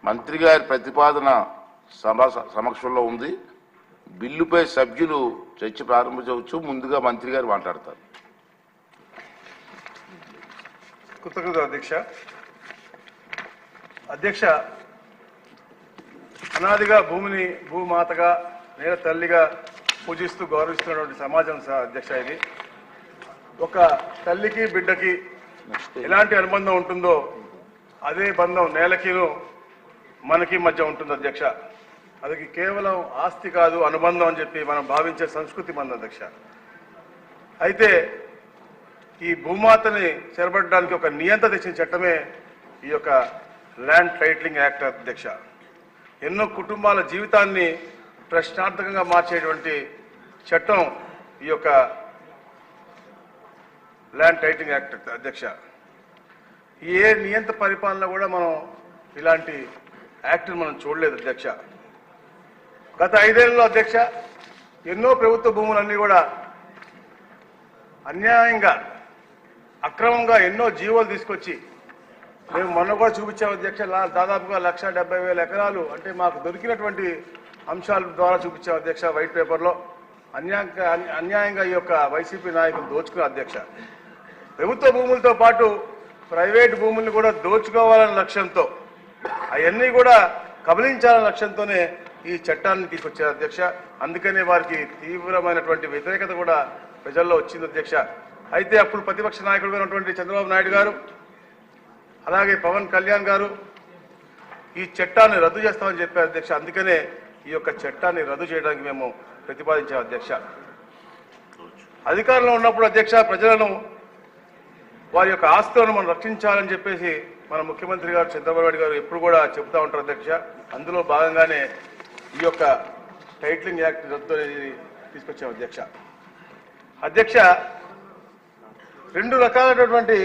మంత్రి గారి ప్రతిపాదన సమక్షంలో ఉంది. బిల్లుపై సభ్యులు చర్చ ప్రారంభించవచ్చు. ముందుగా మంత్రి గారు మాట్లాడతారు. కృతజ్ఞత అధ్యక్ష. అనాదిగా భూమిని భూమాతగా నేల తల్లిగా పూజిస్తూ గౌరవిస్తున్నటువంటి సమాజం అధ్యక్ష. ఇది ఒక తల్లికి బిడ్డకి ఎలాంటి అనుబంధం ఉంటుందో అదే బంధం నేలకిను మనకి మధ్య ఉంటుంది అధ్యక్ష. అది కేవలం ఆస్తి కాదు, అనుబంధం అని చెప్పి మనం భావించే సంస్కృతి మన అధ్యక్ష. అయితే ఈ భూమాతని చెరబట్టడానికి ఒక నియంత్రణ తెచ్చిన చట్టమే ఈ యొక్క ల్యాండ్ టైటిలింగ్ యాక్ట్ అధ్యక్ష. ఎన్నో కుటుంబాల జీవితాన్ని ప్రశ్నార్థకంగా మార్చేటువంటి చట్టం ఈ యొక్క ల్యాండ్ టైటిలింగ్ యాక్ట్ అధ్యక్ష. ఏ నియంత్ర పరిపాలన కూడా మనం ఇలాంటి యాక్ట్ని మనం చూడలేదు అధ్యక్ష. గత 5 ఏళ్లలో అధ్యక్ష ఎన్నో ప్రభుత్వ భూములన్నీ కూడా అన్యాయంగా అక్రమంగా ఎన్నో జీవోలు తీసుకొచ్చి మేము మొన్న కూడా చూపించాం అధ్యక్ష. దాదాపుగా 1,70,000 ఎకరాలు అంటే మాకు దొరికినటువంటి అంశాల ద్వారా చూపించాం అధ్యక్ష. వైట్ పేపర్లో అన్యాయంగా ఈ యొక్క వైసీపీ నాయకులు దోచుకున్న అధ్యక్ష. ప్రభుత్వ భూములతో పాటు ప్రైవేట్ భూముల్ని కూడా దోచుకోవాలనే లక్ష్యంతో అవన్నీ కూడా కబలించాలనే లక్ష్యంతోనే ఈ చట్టాన్ని తీసుకొచ్చారు అధ్యక్ష. అందుకనే వారికి తీవ్రమైనటువంటి వ్యతిరేకత కూడా ప్రజల్లో వచ్చింది అధ్యక్ష. అయితే అప్పుడు ప్రతిపక్ష నాయకుడుగా ఉన్నటువంటి చంద్రబాబు నాయుడు గారు అలాగే పవన్ కళ్యాణ్ గారు ఈ చట్టాన్ని రద్దు చేస్తామని చెప్పారు అధ్యక్ష. అందుకనే ఈ యొక్క చట్టాన్ని రద్దు చేయడానికి మేము ప్రతిపాదించాం అధ్యక్ష. అధికారంలో ఉన్నప్పుడు అధ్యక్ష ప్రజలను వారి యొక్క ఆస్తులను మనం రక్షించాలని చెప్పేసి మన ముఖ్యమంత్రి గారు చంద్రబాబు నాయుడు గారు ఎప్పుడు కూడా చెబుతూ ఉంటారు అధ్యక్ష. అందులో భాగంగానే ఈ యొక్క టైటిలింగ్ యాక్ట్ రద్దు అనేది తీసుకొచ్చాం అధ్యక్ష. అధ్యక్ష 2 రకాలైనటువంటి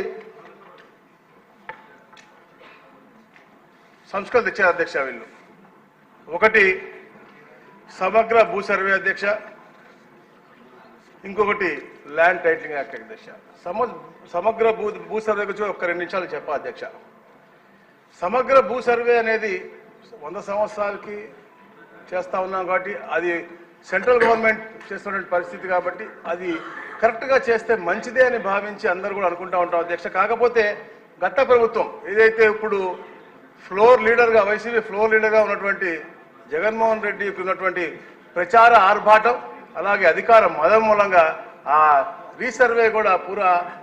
సంస్కరణ తెచ్చారు అధ్యక్ష వీళ్ళు. ఒకటి సమగ్ర భూ సర్వే అధ్యక్ష, ఇంకొకటి ల్యాండ్ టైటిలింగ్ యాక్ట్ అధ్యక్ష. సమగ్ర భూ సర్వే గురించి ఒక 2 నిమిషాలు చెప్పా అధ్యక్ష. సమగ్ర భూ సర్వే అనేది 100 సంవత్సరాలకి చేస్తా ఉన్నాం కాబట్టి అది సెంట్రల్ గవర్నమెంట్ చేస్తున్నటువంటి పరిస్థితి కాబట్టి అది కరెక్ట్గా చేస్తే మంచిదే అని భావించి అందరూ కూడా అనుకుంటా ఉంటాం అధ్యక్ష. కాకపోతే గత ప్రభుత్వం ఏదైతే ఇప్పుడు ఫ్లోర్ లీడర్గా వైసీపీ ఫ్లోర్ లీడర్గా ఉన్నటువంటి జగన్మోహన్ రెడ్డికి ఉన్నటువంటి ప్రచార ఆర్భాటం అలాగే అధికార మదం మూలంగా ఆ రీసర్వే కూడా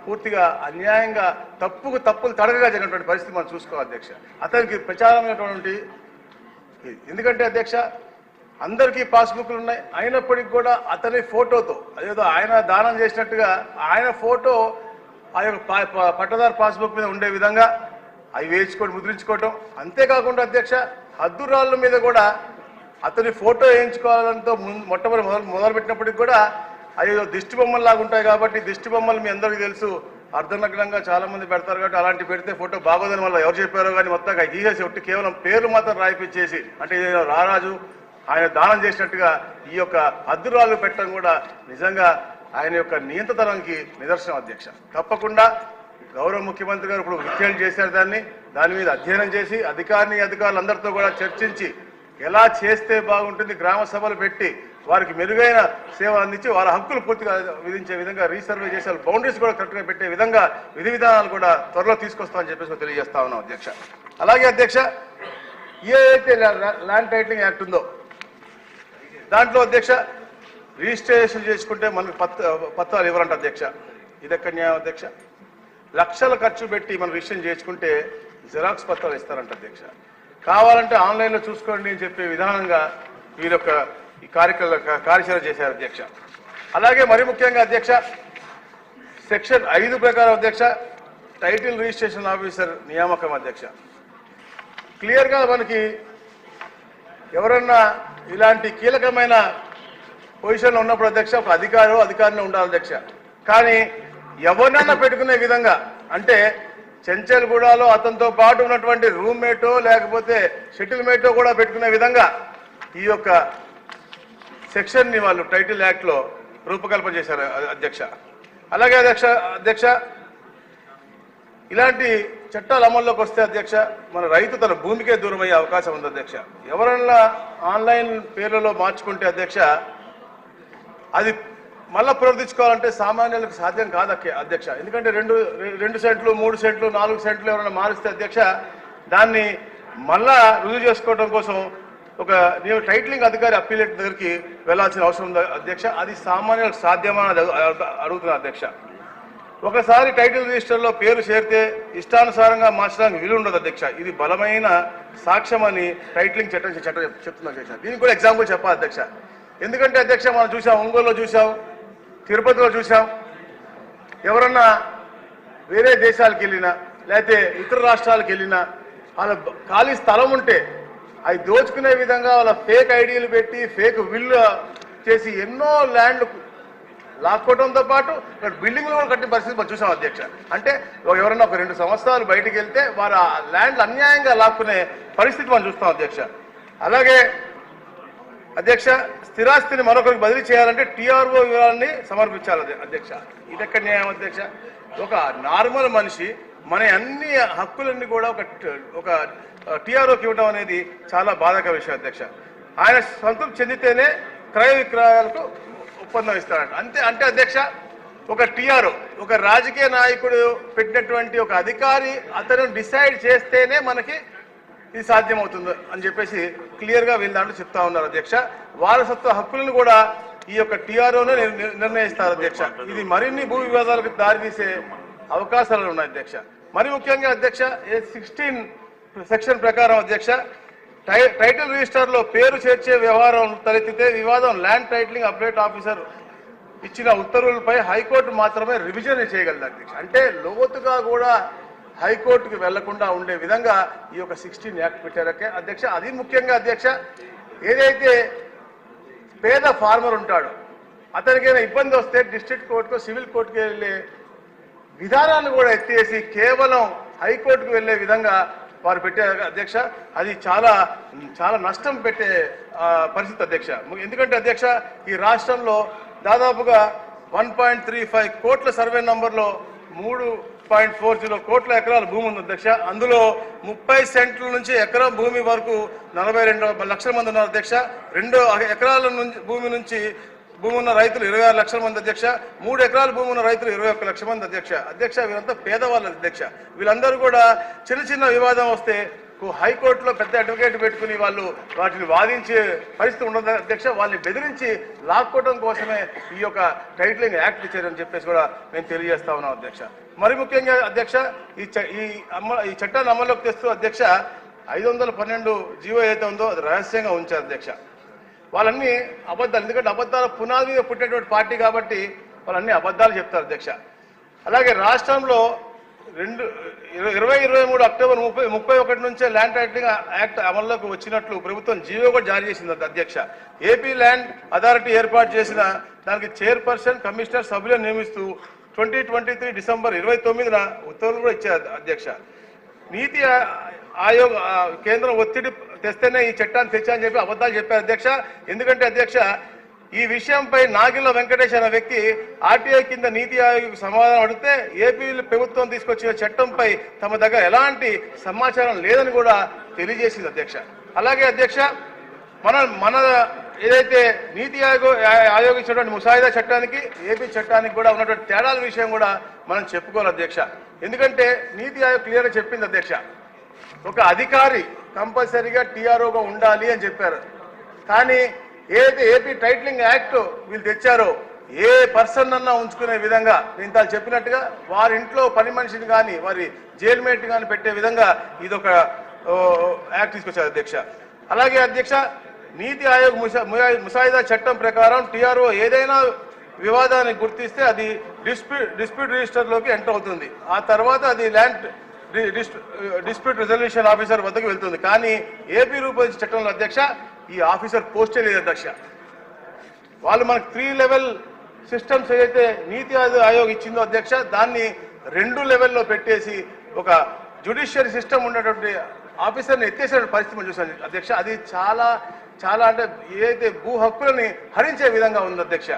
పూర్తిగా అన్యాయంగా తప్పులు తడగగా జరిగినటువంటి పరిస్థితి మనం చూసుకోవాలి అధ్యక్ష. అతనికి ప్రచారమైనటువంటి ఎందుకంటే అధ్యక్ష అందరికీ పాస్బుక్లు ఉన్నాయి అయినప్పటికీ కూడా అతని ఫోటోతో అదేదో ఆయన దానం చేసినట్టుగా ఆయన ఫోటో ఆ యొక్క పట్టదారు పాస్బుక్ మీద ఉండే విధంగా అవి వేయించుకొని ముద్రించుకోవటం. అంతేకాకుండా అధ్యక్ష హద్దురాళ్ళ మీద కూడా అతని ఫోటో వేయించుకోవాలంతో మొదలుపెట్టినప్పటికి కూడా అవి దిష్టి బొమ్మల్లాగా ఉంటాయి కాబట్టి దిష్టి బొమ్మలు మీ అందరికీ తెలుసు అర్ధనగ్నంగా చాలా మంది పెడతారు కాబట్టి అలాంటి పెడితే ఫోటో బాగోదని వల్ల ఎవరు చెప్పారో కానీ మొత్తంగా తీసేసి ఒట్టి కేవలం పేర్లు మాత్రం రాయిపించేసి అంటే రారాజు ఆయన దానం చేసినట్టుగా ఈ యొక్క హద్దురాళ్ళు పెట్టడం కూడా నిజంగా ఆయన యొక్క నియంత్రణకి నిదర్శనం అధ్యక్ష. తప్పకుండా గౌరవ ముఖ్యమంత్రి గారు ఇప్పుడు విఖ్యాలు చేశారు. దాని మీద అధ్యయనం చేసి అధికారులందరితో కూడా చర్చించి ఎలా చేస్తే బాగుంటుంది గ్రామ సభలు పెట్టి వారికి మెరుగైన సేవలు అందించి వారి హక్కులు పూర్తిగా విధించే విధంగా రీసర్వే చేసే బౌండరీస్ కూడా కరెక్ట్గా పెట్టే విధంగా విధి విధానాలు కూడా త్వరలో తీసుకొస్తామని చెప్పేసి తెలియజేస్తా ఉన్నాం అధ్యక్ష. అలాగే అధ్యక్ష ఏదైతే ల్యాండ్ టైటిలింగ్ యాక్ట్ ఉందో దాంట్లో అధ్యక్ష రిజిస్ట్రేషన్ చేసుకుంటే మనకు పత్రాలు ఇవ్వరంట అధ్యక్ష. ఇది ఎక్కడ న్యాయం అధ్యక్ష? లక్షల ఖర్చు పెట్టి మనం రిజిస్ట్రేషన్ చేసుకుంటే జిరాక్స్ పత్రాలు ఇస్తారంట అధ్యక్ష. కావాలంటే ఆన్లైన్లో చూసుకోండి అని చెప్పే విధానంగా వీరి యొక్క ఈ కార్యచరణ చేశారు అధ్యక్ష. అలాగే మరి ముఖ్యంగా అధ్యక్ష సెక్షన్ 5 ప్రకారం అధ్యక్ష టైటిల్ రిజిస్ట్రేషన్ ఆఫీసర్ నియామకం అధ్యక్ష. క్లియర్గా మనకి ఎవరన్నా ఇలాంటి కీలకమైన పొజిషన్లో ఉన్నప్పుడు అధ్యక్ష ఒక అధికారిని ఉండాలి అధ్యక్ష. కానీ ఎవరినన్నా పెట్టుకునే విధంగా అంటే చెంచల్గూడలో అతనితో పాటు ఉన్నటువంటి రూమ్మేటో లేకపోతే షటిల్ మేటో కూడా పెట్టుకునే విధంగా ఈ యొక్క సెక్షన్ని వాళ్ళు టైటిల్ యాక్ట్లో రూపకల్పన చేశారు అధ్యక్ష. అలాగే అధ్యక్ష ఇలాంటి చట్టాలు అమల్లోకి వస్తే అధ్యక్ష మన రైతు తన భూమికే దూరం అయ్యే అవకాశం ఉంది అధ్యక్ష. ఎవరన్నా ఆన్లైన్ పేర్లలో మార్చుకుంటే అధ్యక్ష అది మళ్ళా పునరుద్ధరించుకోవాలంటే సామాన్యులకు సాధ్యం కాదు అధ్యక్ష. ఎందుకంటే 2 సెంట్లు 3 సెంట్లు 4 సెంట్లు ఎవరైనా మారిస్తే అధ్యక్ష దాన్ని మళ్ళా రుజువు చేసుకోవడం కోసం ఒక టైటిలింగ్ అధికారి అప్పీలేట్ దగ్గరికి వెళ్లాల్సిన అవసరం ఉంది అధ్యక్ష. అది సామాన్యులకు సాధ్యమా అని అడుగుతున్నా అధ్యక్ష. ఒకసారి టైటిల్ రిజిస్టర్లో పేరు చేరితే ఇష్టానుసారంగా మార్చడానికి వీలు ఉండదు అధ్యక్ష. ఇది బలమైన సాక్ష్యం అని టైటిలింగ్ చట్టం చెప్తున్నా అధ్యక్ష. దీనికి కూడా ఎగ్జాంపుల్ చెప్పాలి అధ్యక్ష. ఎందుకంటే అధ్యక్ష మనం చూసాం, ఒంగోలులో చూసాం, తిరుపతిలో చూసాం. ఎవరన్నా వేరే దేశాలకు వెళ్ళినా లేకపోతే ఇతర రాష్ట్రాలకు వెళ్ళినా వాళ్ళ ఖాళీ స్థలం ఉంటే అవి దోచుకునే విధంగా వాళ్ళ ఫేక్ ఐడీలు పెట్టి ఫేక్ విల్లు చేసి ఎన్నో ల్యాండ్లు లాక్కోవడంతో పాటు ఇక్కడ బిల్డింగ్లు కూడా కట్టిన పరిస్థితి మనం చూసాం అధ్యక్ష. అంటే ఎవరైనా ఒక 2 సంవత్సరాలు బయటికి వెళ్తే వారు ఆ ల్యాండ్లు అన్యాయంగా లాక్కునే పరిస్థితి మనం చూస్తాం అధ్యక్ష. అలాగే అధ్యక్ష స్థిరాస్తిని మరొకరికి బదిలీ చేయాలంటే టీఆర్ఓ వివరాన్ని సమర్పించాలి అధ్యక్ష. ఇది ఎక్కడ న్యాయం అధ్యక్ష? ఒక నార్మల్ మనిషి మన అన్ని హక్కులన్నీ కూడా ఒక టీఆర్ఓకి ఇవ్వడం అనేది చాలా బాధాకర విషయం అధ్యక్ష. ఆయన సంతృప్తి చెందితేనే క్రయ విక్రయాలకు ఒప్పందం ఇస్తాడంట. అంటే అధ్యక్ష ఒక టీఆర్ఓ ఒక రాజకీయ నాయకుడు పెట్టినటువంటి ఒక అధికారి అతను డిసైడ్ చేస్తేనే మనకి ఇది సాధ్యమవుతుంది అని చెప్పేసి క్లియర్గా వీళ్ళ దాంట్లో చెప్తా ఉన్నారు అధ్యక్ష. వారసత్వ హక్కులను కూడా ఈ యొక్క టీఆర్ఓనే నిర్ణయిస్తారు అధ్యక్ష. ఇది మరిన్ని భూ వివాదాలకు దారితీసే అవకాశాలు ఉన్నాయి అధ్యక్ష. మరి ముఖ్యంగా అధ్యక్ష 16 సెక్షన్ ప్రకారం అధ్యక్ష టైటిల్ రిజిస్టర్లో పేరు చేర్చే వ్యవహారం తలెత్తితే వివాదం ల్యాండ్ టైటిలింగ్ అప్డేట్ ఆఫీసర్ ఇచ్చిన ఉత్తర్వులపై హైకోర్టు మాత్రమే రివిజన్ చేయగలదు అధ్యక్ష. అంటే లోతుగా కూడా హైకోర్టుకి వెళ్లకుండా ఉండే విధంగా ఈ యొక్క 16 యాక్ట్ పెట్టారకే అధ్యక్ష. అది ముఖ్యంగా అధ్యక్ష ఏదైతే పేద ఫార్మర్ ఉంటాడో అతనికైనా ఇబ్బంది వస్తే డిస్ట్రిక్ట్ కోర్టుకో సివిల్ కోర్టుకు వెళ్ళే విధానాన్ని కూడా ఎత్తేసి కేవలం హైకోర్టుకు వెళ్లే విధంగా వారు పెట్టారు అధ్యక్ష. అది చాలా చాలా నష్టం పెట్టే పరిస్థితి అధ్యక్ష. ఎందుకంటే అధ్యక్ష ఈ రాష్ట్రంలో దాదాపుగా 1.35 కోట్ల సర్వే నంబర్లో 3.40 కోట్ల ఎకరాల భూమి ఉంది అధ్యక్ష. అందులో 30 సెంట్ల నుంచి ఎకరం భూమి వరకు 42 లక్షల మంది ఉన్నారు అధ్యక్ష. 2 ఎకరాల భూమి నుంచి భూమి ఉన్న రైతులు 26 లక్షల మంది అధ్యక్ష. 3 ఎకరాల భూమి ఉన్న రైతులు 21 లక్షల మంది అధ్యక్ష. వీళ్ళంతా పేదవాళ్ళు అధ్యక్ష. వీళ్ళందరూ కూడా చిన్న వివాదం వస్తే హైకోర్టులో పెద్ద అడ్వకేట్ పెట్టుకుని వాళ్ళు వాటిని వాదించే పరిస్థితి ఉండదు అధ్యక్ష. వాళ్ళని బెదిరించి లాక్కోవడం కోసమే ఈ యొక్క టైటిలింగ్ యాక్ట్ ఇచ్చారని చెప్పేసి కూడా మేము తెలియజేస్తా ఉన్నాం అధ్యక్ష. మరి ముఖ్యంగా అధ్యక్ష ఈ చట్టాన్ని అమల్లోకి తెస్తూ అధ్యక్ష 512 జీవో ఏదైతే ఉందో అది రహస్యంగా ఉంచారు అధ్యక్ష. వాళ్ళన్నీ అబద్ధాలు, ఎందుకంటే అబద్ధాల పునాది మీద పుట్టినటువంటి పార్టీ కాబట్టి వాళ్ళన్నీ అబద్ధాలు చెప్తారు అధ్యక్ష. అలాగే రాష్ట్రంలో 2023 అక్టోబర్ 31 నుంచే ల్యాండ్ టైటిలింగ్ యాక్ట్ అమల్లోకి వచ్చినట్లు ప్రభుత్వం జీవో కూడా జారీ చేసింది అధ్యక్ష. ఏపీ ల్యాండ్ అథారిటీ ఏర్పాటు చేసిన దానికి చైర్పర్సన్ కమిషనర్ సభ్యులను నియమిస్తూ 2023 డిసెంబర్ 29న ఉత్తర్వులు కూడా ఇచ్చారు అధ్యక్ష. నీతి ఆయోగ్ కేంద్రం ఒత్తిడి తెస్తేనే ఈ చట్టాన్ని తెచ్చారని చెప్పి అబద్ధాలు చెప్పారు అధ్యక్ష. ఎందుకంటే అధ్యక్ష ఈ విషయంపై నాగిల్ల వెంకటేష్ అనే వ్యక్తి ఆర్టీఐ కింద నీతి ఆయోగ్ సమాధానం అడిగితే ఏపీ ప్రభుత్వం తీసుకొచ్చిన చట్టంపై తమ దగ్గర ఎలాంటి సమాచారం లేదని కూడా తెలియజేసింది అధ్యక్ష. అలాగే అధ్యక్ష మన ఏదైతే నీతి ఆయోగ్ ఇచ్చినటువంటి ముసాయిదా చట్టానికి ఏపీ చట్టానికి కూడా ఉన్నటువంటి తేడాల విషయం కూడా మనం చెప్పుకోవాలి అధ్యక్ష. ఎందుకంటే నీతి ఆయోగ్ క్లియర్గా చెప్పింది అధ్యక్ష, ఒక అధికారి కంపల్సరీగా టీఆర్ఓగా ఉండాలి అని చెప్పారు. కానీ ఏదైతే ఏపీ టైటిలింగ్ యాక్ట్ వీళ్ళు తెచ్చారో ఏ పర్సన్ అన్నా ఉంచుకునే విధంగా నేను తాను చెప్పినట్టుగా వారి ఇంట్లో పని మనిషిని కానీ వారి జైల్ మేట్ కానీ పెట్టే విధంగా ఇదొక యాక్ట్ తీసుకొచ్చారు అధ్యక్ష. అలాగే అధ్యక్ష నీతి ఆయోగ్ ముసాయిదా చట్టం ప్రకారం టీఆర్ఓ ఏదైనా వివాదాన్ని గుర్తిస్తే అది డిస్ప్యూట్ రిజిస్టర్లోకి ఎంటర్ అవుతుంది. ఆ తర్వాత అది ల్యాండ్ డిస్ప్యూట్ రిజల్యూషన్ ఆఫీసర్ వద్దకు వెళ్తుంది. కానీ ఏపీ రూపొందించిన చట్టంలో అధ్యక్ష ఈ ఆఫీసర్ పోస్టే లేదు అధ్యక్ష. వాళ్ళు మనకు 3 లెవెల్ సిస్టమ్స్ ఏదైతే నీతి ఆయోగ్ ఇచ్చిందో అధ్యక్ష దాన్ని 2 లెవెల్లో పెట్టేసి ఒక జ్యుడిషియరీ సిస్టమ్ ఉన్నటువంటి ఆఫీసర్ని ఎత్తేసిన పరిస్థితి మనం చూసాం అధ్యక్ష. అది చాలా చాలా అంటే ఏదైతే భూ హక్కులని హరించే విధంగా ఉంది అధ్యక్ష.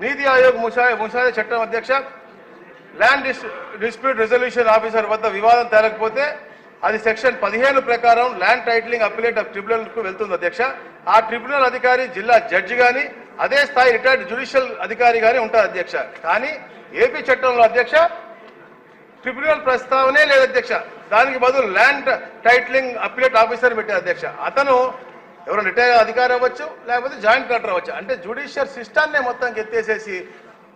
నీతి ఆయోగ్ ముసాయిదా చట్టం అధ్యక్ష ల్యాండ్ డిస్ప్యూట్ రిజల్యూషన్ ఆఫీసర్ వద్ద వివాదం తేలకపోతే అది సెక్షన్ 15 ప్రకారం ల్యాండ్ టైటిలింగ్ అప్పిలేట్ ట్రిబ్యునల్కు వెళ్తుంది అధ్యక్ష. ఆ ట్రిబ్యునల్ అధికారి జిల్లా జడ్జి కానీ అదే స్థాయి రిటైర్డ్ జ్యుడిషియల్ అధికారి కానీ ఉంటారు అధ్యక్ష. కానీ ఏపీ చట్టంలో అధ్యక్ష ట్రిబ్యునల్ ప్రస్తావనే లేదు అధ్యక్ష. దానికి బదులు ల్యాండ్ టైటిలింగ్ అప్పిలేట్ ఆఫీసర్ పెట్టారు అధ్యక్ష. అతను ఎవరైనా రిటైర్ అధికారి అవ్వచ్చు, లేకపోతే జాయింట్ కలెక్టర్ అవ్వచ్చు. అంటే జ్యుడిషియల్ సిస్టాన్నే మొత్తం ఎత్తేసేసి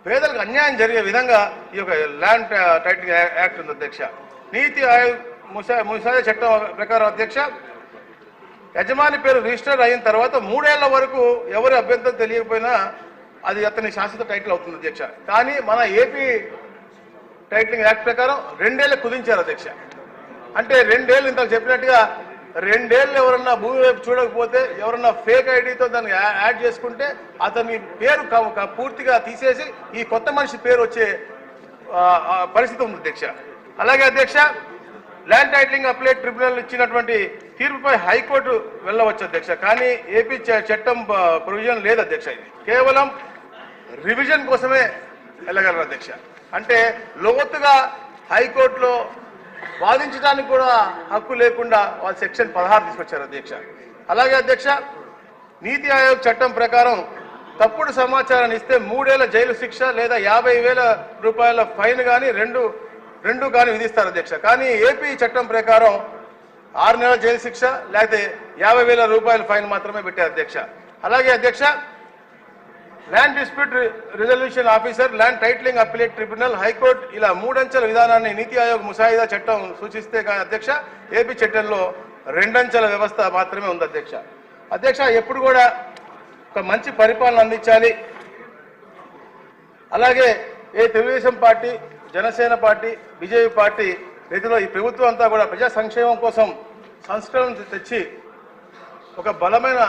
పేదలకు అన్యాయం జరిగే విధంగా ఈ యొక్క ల్యాండ్ టైటిలింగ్ యాక్ట్ ఉంది అధ్యక్ష. నీతి ఆయోగ్ ముసాయిదా చట్టం ప్రకారం అధ్యక్ష యజమాని పేరు రిజిస్టర్ అయిన తర్వాత 3 ఏళ్ల వరకు ఎవరి అభ్యంతరం తెలియకపోయినా అది అతని శాశ్వత టైటిల్ అవుతుంది అధ్యక్ష. కానీ మన ఏపీ టైటిలింగ్ యాక్ట్ ప్రకారం 2 ఏళ్ళు కుదించారు అధ్యక్ష. అంటే 2 ఏళ్ళు ఇంతకు చెప్పినట్టుగా 2 ఏళ్ళు ఎవరన్నా భూమి వైపు చూడకపోతే ఎవరన్నా ఫేక్ ఐడితో దాన్ని యాడ్ చేసుకుంటే అతని పేరు పూర్తిగా తీసేసి ఈ కొత్త మనిషి పేరు వచ్చే పరిస్థితి ఉంది అధ్యక్ష. అలాగే అధ్యక్ష ల్యాండ్ టైటిలింగ్ అప్లేట్ ట్రిబ్యునల్ ఇచ్చినటువంటి తీర్పుపై హైకోర్టు వెళ్ళవచ్చు అధ్యక్ష. కానీ ఏపీ చట్టం ప్రొవిజన్ లేదు అధ్యక్ష. ఇది కేవలం రివిజన్ కోసమే వెళ్ళగలరు అధ్యక్ష. అంటే లోతుగా హైకోర్టులో వాదించడానికి కూడా హక్కు లేకుండా వాళ్ళు సెక్షన్ 16 తీసుకొచ్చారు అధ్యక్ష. అలాగే అధ్యక్ష నీతి ఆయోగ్ చట్టం ప్రకారం తప్పుడు సమాచారాన్ని ఇస్తే 3 ఏళ్ల జైలు శిక్ష లేదా 50,000 రూపాయల ఫైన్ కానీ రెండు కానీ విధిస్తారు అధ్యక్ష. కానీ ఏపీ చట్టం ప్రకారం 6 నెలల జైలు శిక్ష లేకపోతే 50,000 రూపాయల ఫైన్ మాత్రమే పెట్టారు అధ్యక్ష. అలాగే అధ్యక్ష land dispute resolution officer, land titling appellate tribunal, high court ఇలా 3 అంచెల విధానాన్ని నీతి ఆయోగ్ ముసాయిదా చట్టం సూచిస్తే కానీ అధ్యక్ష ఏపీ చట్టంలో 2 అంచెల వ్యవస్థ మాత్రమే ఉంది అధ్యక్ష. అధ్యక్ష ఎప్పుడు కూడా ఒక మంచి పరిపాలన అందించాలి. అలాగే Telugu Desam party, Janasena party, BJP party రీతిలో ఈ ప్రభుత్వం అంతా కూడా ప్రజా సంక్షేమం కోసం సంస్కరణ తెచ్చి ఒక బలమైన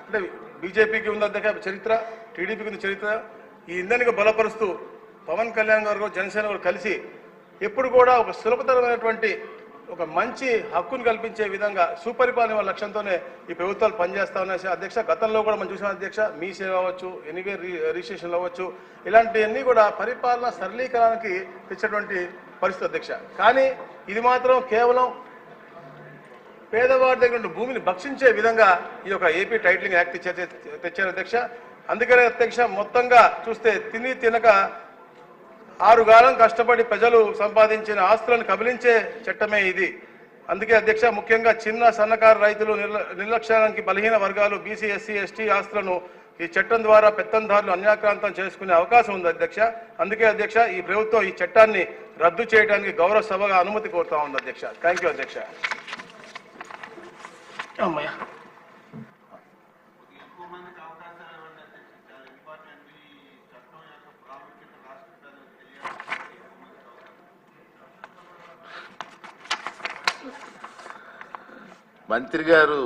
అంటే బీజేపీకి ఉంది అధ్యక్ష చరిత్ర, టీడీపీకి ఉంది చరిత్ర. ఈ ఇంధనికి బలపరుస్తూ పవన్ కళ్యాణ్ గారు జనసేన గారు కలిసి ఎప్పుడు కూడా ఒక సులభతరమైనటువంటి ఒక మంచి హక్కును కల్పించే విధంగా సుపరిపాలన లక్ష్యంతోనే ఈ ప్రభుత్వాలు పనిచేస్తా ఉన్నాయి అధ్యక్ష. గతంలో కూడా మనం చూసాం అధ్యక్ష, మీ సేవ అవ్వచ్చు, ఎనీవేర్ రిజిస్ట్రేషన్ అవ్వచ్చు, ఇలాంటివన్నీ కూడా పరిపాలన సరళీకరణకి తెచ్చేటువంటి పరిస్థితి అధ్యక్ష. కానీ ఇది మాత్రం కేవలం పేదవాడి దగ్గర భూమిని భక్షించే విధంగా ఈ యొక్క ఏపీ టైటిలింగ్ యాక్ట్ తెచ్చారు అధ్యక్ష. అందుకనే అధ్యక్ష మొత్తంగా చూస్తే తిని తినక 6 కాలం కష్టపడి ప్రజలు సంపాదించిన ఆస్తులను కబలించే చట్టమే ఇది. అందుకే అధ్యక్ష ముఖ్యంగా చిన్న సన్నకారు రైతులు, నిర్లక్ష్యానికి బలహీన వర్గాలు, బీసీ, ఎస్సీ, ఎస్టీ ఆస్తులను ఈ చట్టం ద్వారా పెత్తందారులు అన్యాక్రాంతం చేసుకునే అవకాశం ఉంది అధ్యక్ష. అందుకే అధ్యక్ష ఈ ప్రభుత్వం ఈ చట్టాన్ని రద్దు చేయడానికి గౌరవ సభగా అనుమతి కోరుతా ఉంది అధ్యక్ష. థ్యాంక్ యూ అధ్యక్ష. మంత్రి గారు